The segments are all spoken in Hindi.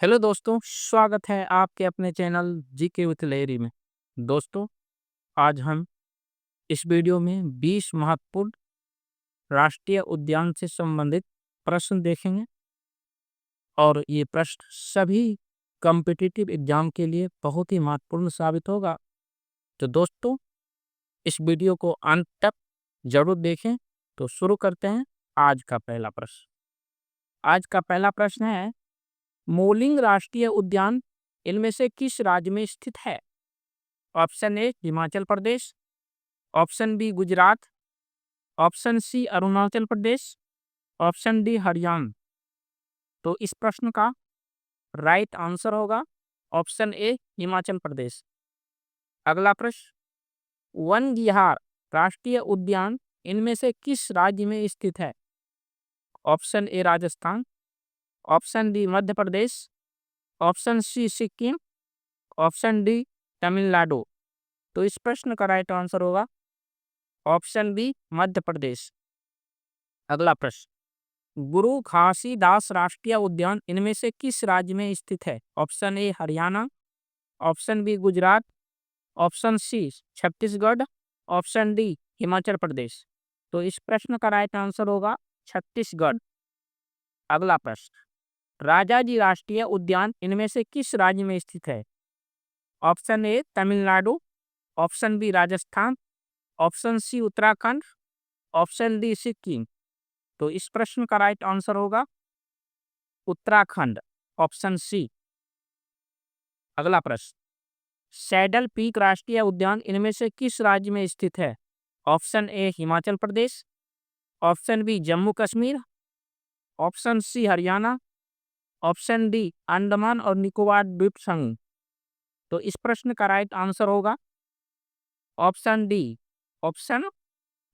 हेलो दोस्तों, स्वागत है आपके अपने चैनल जीके विथ लेरी में। दोस्तों, आज हम इस वीडियो में 20 महत्वपूर्ण राष्ट्रीय उद्यान से संबंधित प्रश्न देखेंगे और ये प्रश्न सभी कॉम्पिटिटिव एग्जाम के लिए बहुत ही महत्वपूर्ण साबित होगा। तो दोस्तों, इस वीडियो को अंत तक जरूर देखें। तो शुरू करते हैं आज का पहला प्रश्न। आज का पहला प्रश्न है, मोलिंग राष्ट्रीय उद्यान इनमें से किस राज्य में स्थित है? Option A Himachal Pradesh, option B Gujarat, option C Arunachal Pradesh, option D Haryana. तो इस प्रश्न का राइट आंसर होगा ऑप्शन ए हिमाचल प्रदेश। अगला प्रश्न, वन विहार राष्ट्रीय उद्यान इनमें से किस राज्य में स्थित है? Option A Rajasthan, option D Madhya Pradesh, option C Sikkim, option D Tamil Nadu. तो इस प्रश्न का राइट आंसर होगा ऑप्शन बी मध्य प्रदेश। अगला प्रश्न, गुरु घासीदास राष्ट्रीय उद्यान इनमें से किस राज्य में स्थित है? Option A Haryana, option B Gujarat, option C Chhattisgarh, option D Himachal Pradesh. तो इस प्रश्न का राइट आंसर होगा छत्तीसगढ़। अगला प्रश्न, राजाजी राष्ट्रीय उद्यान इनमें से किस राज्य में स्थित है? Option A Tamil Nadu, option B Rajasthan, option C Uttarakhand, option D Sikkim. तो इस प्रश्न का राइट आंसर होगा उत्तराखंड, ऑप्शन सी। अगला प्रश्न, सैडल पीक राष्ट्रीय उद्यान इनमें से किस राज्य में स्थित है? Option A Himachal Pradesh, option B Jammu Kashmir, option C Haryana, option D Andaman और निकोबार द्वीप समूह। तो इस प्रश्न का राइट आंसर होगा ऑप्शन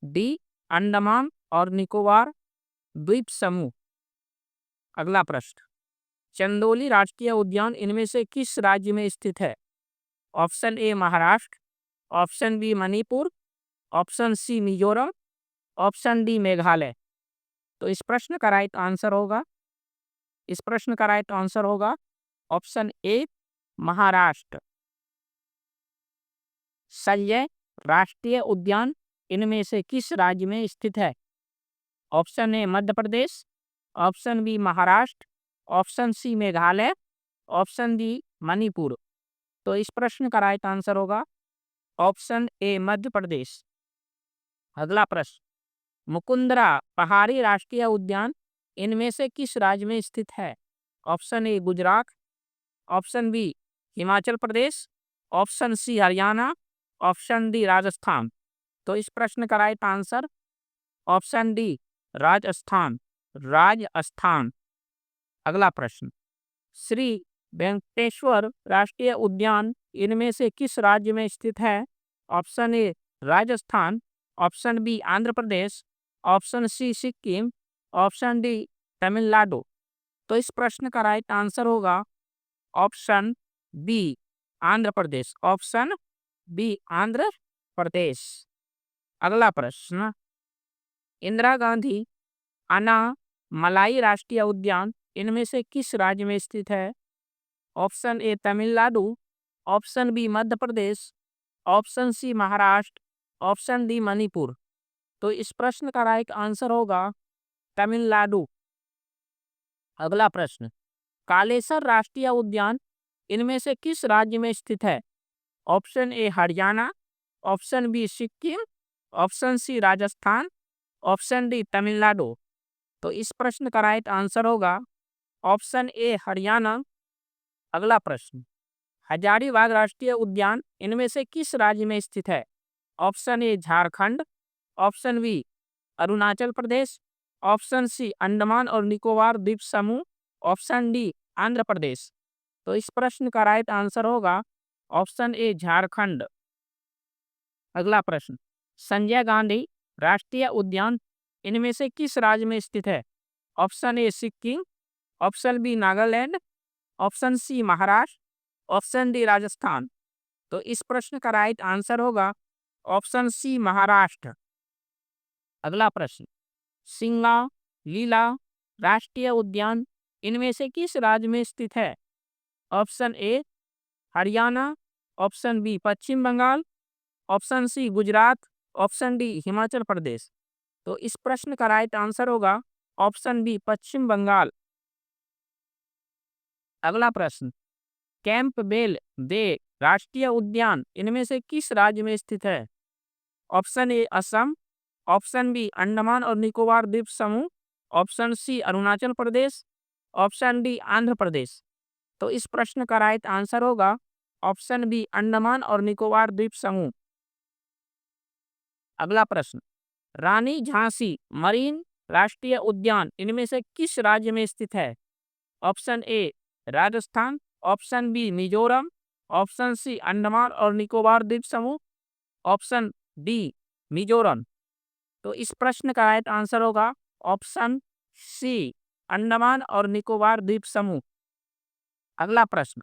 डी अंडमान और निकोबार द्वीप समूह। अगला प्रश्न, चंदोली राष्ट्रीय उद्यान इनमें से किस राज्य में स्थित है? Option A Maharashtra, option B Manipur, option C Mizoram, option D Meghalaya. तो इस प्रश्न का राइट आंसर होगा ऑप्शन ए महाराष्ट्र। संजय राष्ट्रीय उद्यान इनमें से किस राज्य में स्थित है? Option A Madhya Pradesh, option B Maharashtra, option C Meghalaya, option D Manipur. तो इस प्रश्न का राइट आंसर होगा ऑप्शन ए मध्य प्रदेश। अगला प्रश्न, मुकुंदरा पहाड़ी राष्ट्रीय उद्यान इनमें से किस राज्य में स्थित है? Option A Gujarat, option B Himachal Pradesh, option C Haryana, option D Rajasthan. तो इस प्रश्न का right answer option D Rajasthan. अगला प्रश्न, श्री वेंकटेश्वर राष्ट्रीय उद्यान इनमें से किस राज्य में स्थित है? Option A Rajasthan, option B Andhra Pradesh, option C Sikkim, option D Tamil Nadu. तो इस प्रश्न का राइट आंसर होगा option B Andhra Pradesh, option B Andhra Pradesh. अगला प्रश्न, इंदिरा गांधी अनामलाई राष्ट्रीय उद्यान इनमें से किस राज्य में स्थित है? Option A Tamil Nadu, option B Madhya Pradesh, option C Maharashtra, option D Manipur. तो इस प्रश्न का राइट आंसर होगा तमिलनाडु। अगला प्रश्न, कालेसर राष्ट्रीय उद्यान इनमें से किस राज्य में स्थित है? Option A Haryana, option B Sikkim, option C Rajasthan, option D Tamil Nadu. तो इस प्रश्न का राइट आंसर होगा ऑप्शन ए हरियाणा। अगला प्रश्न, हजारीबाग राष्ट्रीय उद्यान इनमें से किस राज्य में स्थित है? Option A Jharkhand, option B Arunachal Pradesh, option C Andaman और निकोबार द्वीप समूह, ऑप्शन डी आंध्र प्रदेश। तो इस प्रश्न का राइट आंसर होगा ऑप्शन ए झारखंड। अगला प्रश्न, संजय गांधी राष्ट्रीय उद्यान इनमें से किस राज्य में स्थित है? Option A Sikkim, option B Nagaland, option C Maharashtra, option D Rajasthan. तो इस प्रश्न का राइट आंसर होगा ऑप्शन सी महाराष्ट्र। अगला प्रश्न, सिंगा लीला राष्ट्रीय उद्यान इनमें से किस राज्य में स्थित है? Option A Haryana, option B Paschim Bangal, option C Gujarat, option D Himachal Pradesh. तो इस प्रश्न का राइट आंसर होगा ऑप्शन बी पश्चिम बंगाल। अगला प्रश्न, कैंपबेल बे राष्ट्रीय उद्यान इनमें से किस राज्य में स्थित है? Option A Assam, option B Andaman और निकोबार द्वीप समूह, option C Arunachal Pradesh, option D Andhra Pradesh. तो इस प्रश्न का राइट आंसर होगा ऑप्शन बी अंडमान और निकोबार द्वीप समूह। अगला प्रश्न, रानी झांसी मरीन राष्ट्रीय उद्यान इनमें से किस राज्य में स्थित है? Option A Rajasthan, option B Mizoram, option C Andaman और निकोबार द्वीप समूह, ऑप्शन डी मिजोरम। तो इस प्रश्न का राइट आंसर होगा ऑप्शन सी अंडमान और निकोबार द्वीप समूह। अगला प्रश्न,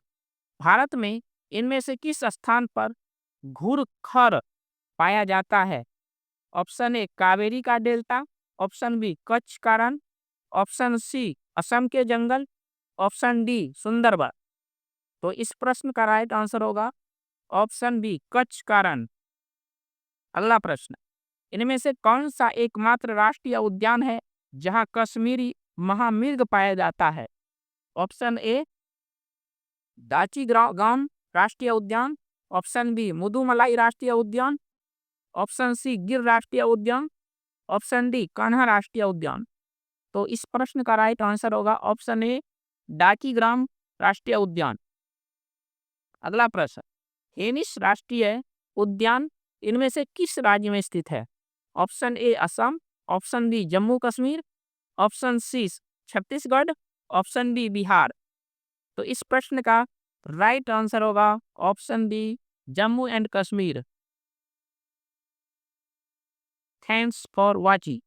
भारत में इनमें से किस स्थान पर घुड़खर पाया जाता है? ऑप्शन ए कावेरी का डेल्टा, ऑप्शन बी कच्छ का रण, ऑप्शन सी असम के जंगल, ऑप्शन डी सुंदरबन। तो इस प्रश्न का राइट आंसर होगा ऑप्शन बी कच्छ का रण। अगला प्रश्न, इनमें से कौन सा एकमात्र राष्ट्रीय उद्यान है जहां कश्मीरी महामृग पाया जाता है? ऑप्शन ए दाची गाम राष्ट्रीय उद्यान, ऑप्शन बी मुदुमलाई राष्ट्रीय उद्यान, ऑप्शन सी गिर राष्ट्रीय उद्यान, ऑप्शन डी कान्हा राष्ट्रीय उद्यान। तो इस प्रश्न का राइट आंसर होगा ऑप्शन ए डाकीग्राम राष्ट्रीय उद्यान। अगला प्रश्न, हेनिस राष्ट्रीय उद्यान इनमें से किस राज्य में स्थित है? Option A Assam, option B Jammu Kashmir, option C Chhattisgarh, option D Bihar. तो इस प्रश्न का राइट आंसर होगा option D Jammu and Kashmir. Thanks for watching.